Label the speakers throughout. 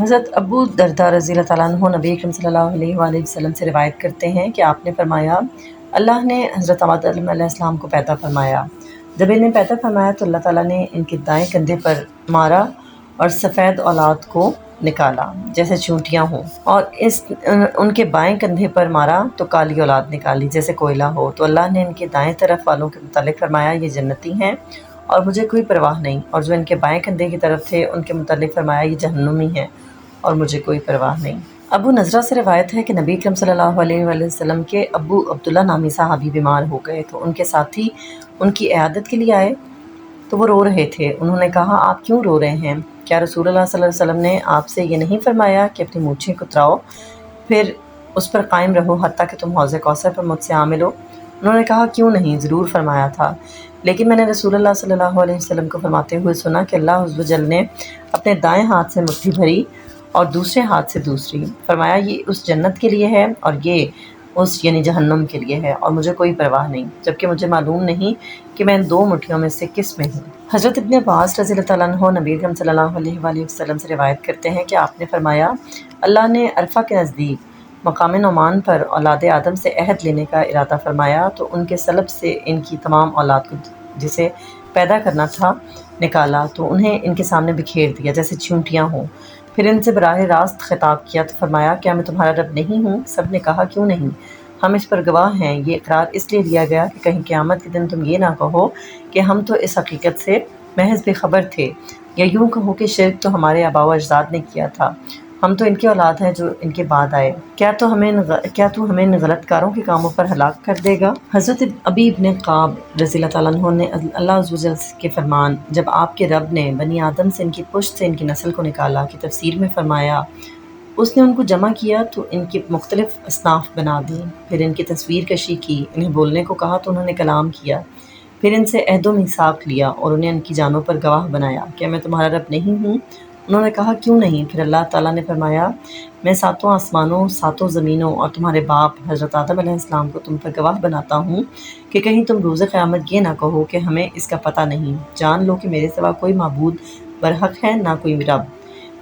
Speaker 1: حضرت ابو درداء رضی اللہ تعالیٰ عنہ نبی اکرم صلی اللہ علیہ وآلہ وسلم سے روایت کرتے ہیں کہ آپ نے فرمایا، اللہ نے حضرت آدم علیہ السلام کو پیدا فرمایا۔ جب انہیں پیدا فرمایا تو اللہ تعالیٰ نے ان کے دائیں کندھے پر مارا اور سفید اولاد کو نکالا جیسے چونٹیاں ہوں، اور ان کے بائیں کندھے پر مارا تو کالی اولاد نکالی جیسے کوئلہ ہو۔ تو اللہ نے ان کے دائیں طرف والوں کے متعلق فرمایا، یہ جنتی ہیں اور مجھے کوئی پرواہ نہیں، اور جو ان کے بائیں کندھے کی طرف تھے ان کے متعلق فرمایا، یہ جہنمی ہیں اور مجھے کوئی پرواہ نہیں۔ ابو نضرہ سے روایت ہے کہ نبی اکرم صلی اللہ علیہ وآلہ وسلم کے ابو عبداللہ نامی صحابی بیمار ہو گئے تو ان کے ساتھی ان کی عیادت کے لیے آئے تو وہ رو رہے تھے۔ انہوں نے کہا، آپ کیوں رو رہے ہیں؟ کیا رسول اللہ صلی اللہ علیہ وسلم نے آپ سے یہ نہیں فرمایا کہ اپنی مونچھیں کتراؤ پھر اس پر قائم رہو حتیٰ کہ تم حوض کوثر پر مجھ سے آ ملو؟ انہوں نے کہا، کیوں نہیں، ضرور فرمایا تھا، لیکن میں نے رسول اللہ صلی اللہ علیہ وسلم کو فرماتے ہوئے سنا کہ اللہ عز و جل نے اپنے دائیں ہاتھ سے مٹھی بھری اور دوسرے ہاتھ سے دوسری، فرمایا یہ اس جنت کے لیے ہے اور یہ اس یعنی جہنم کے لیے ہے، اور مجھے کوئی پرواہ نہیں، جبکہ مجھے معلوم نہیں کہ میں ان دو مٹھیوں میں سے کس میں ہوں۔ حضرت ابن عباس رضی اللہ تعالیٰ عنہ نبی اکرم صلی اللہ علیہ وآلہ وسلم سے روایت کرتے ہیں کہ آپ نے فرمایا، اللہ نے عرفہ کے نزدیک مقام نعمان پر اولاد آدم سے عہد لینے کا ارادہ فرمایا تو ان کے سلب سے ان کی تمام اولاد کو جسے پیدا کرنا تھا نکالا تو انہیں ان کے سامنے بکھیر دیا جیسے چونٹیاں ہوں، پھر ان سے براہ راست خطاب کیا تو فرمایا، کیا میں تمہارا رب نہیں ہوں؟ سب نے کہا، کیوں نہیں، ہم اس پر گواہ ہیں۔ یہ اقرار اس لیے دیا گیا کہ کہیں قیامت کے دن تم یہ نہ کہو کہ ہم تو اس حقیقت سے محض بے خبر تھے، یا یوں کہو کہ شرک تو ہمارے آباء و اجداد نے کیا تھا، ہم تو ان کی اولاد ہیں جو ان کے بعد آئے، کیا تو ہمیں ان غلط کاروں کے کاموں پر ہلاک کر دے گا؟ حضرت ابی ابن قعب رضی اللہ تعالیٰ عنہ نے اللہ عز و جل کے فرمان، جب آپ کے رب نے بنی آدم سے ان کی پشت سے ان کی نسل کو نکالا، کی تفسیر میں فرمایا، اس نے ان کو جمع کیا تو ان کی مختلف اصناف بنا دیں، پھر ان کی تصویر کشی کی، انہیں بولنے کو کہا تو انہوں نے کلام کیا، پھر ان سے عہد و میثاق لیا اور انہیں ان کی جانوں پر گواہ بنایا، کیا میں تمہارا رب نہیں ہوں؟ انہوں نے کہا، کیوں نہیں؟ پھر اللہ تعالیٰ نے فرمایا، میں ساتوں آسمانوں، ساتوں زمینوں اور تمہارے باپ حضرت آدم علیہ السلام کو تم پر گواہ بناتا ہوں کہ کہیں تم روز قیامت یہ نہ کہو کہ ہمیں اس کا پتہ نہیں۔ جان لو کہ میرے سوا کوئی معبود برحق ہے نہ کوئی رب،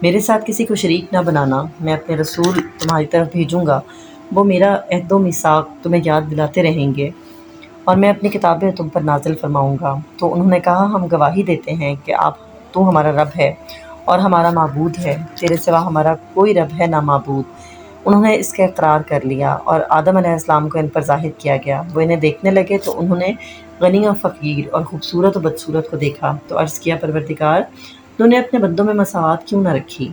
Speaker 1: میرے ساتھ کسی کو شریک نہ بنانا، میں اپنے رسول تمہاری طرف بھیجوں گا، وہ میرا عہد و میثاق تمہیں یاد دلاتے رہیں گے اور میں اپنی کتابیں تم پر نازل فرماؤں گا۔ تو انہوں نے کہا، ہم گواہی دیتے ہیں کہ تو ہمارا رب ہے اور ہمارا معبود ہے، تیرے سوا ہمارا کوئی رب ہے نہ معبود۔ انہوں نے اس کا اقرار کر لیا اور آدم علیہ السلام کو ان پر ظاہر کیا گیا، وہ انہیں دیکھنے لگے تو انہوں نے غنی و فقیر اور خوبصورت و بدصورت کو دیکھا تو عرض کیا، پروردگار، تو نے اپنے بندوں میں مساوات کیوں نہ رکھی؟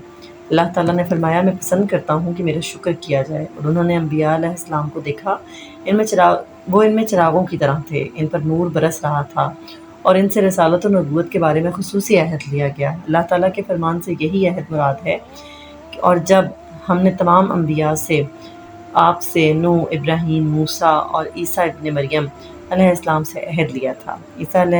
Speaker 1: اللہ تعالیٰ نے فرمایا، میں پسند کرتا ہوں کہ میرا شکر کیا جائے۔ اور انہوں نے انبیاء علیہ السلام کو دیکھا، وہ ان میں چراغوں کی طرح تھے، ان پر نور برس رہا تھا اور ان سے رسالت و نبوت کے بارے میں خصوصی عہد لیا گیا۔ اللہ تعالیٰ کے فرمان سے یہی عہد مراد ہے، اور جب ہم نے تمام انبیاء سے، آپ سے، نوح، ابراہیم، موسیٰ اور عیسیٰ ابن مریم علیہ السلام سے عہد لیا تھا۔ عیسیٰ علیہ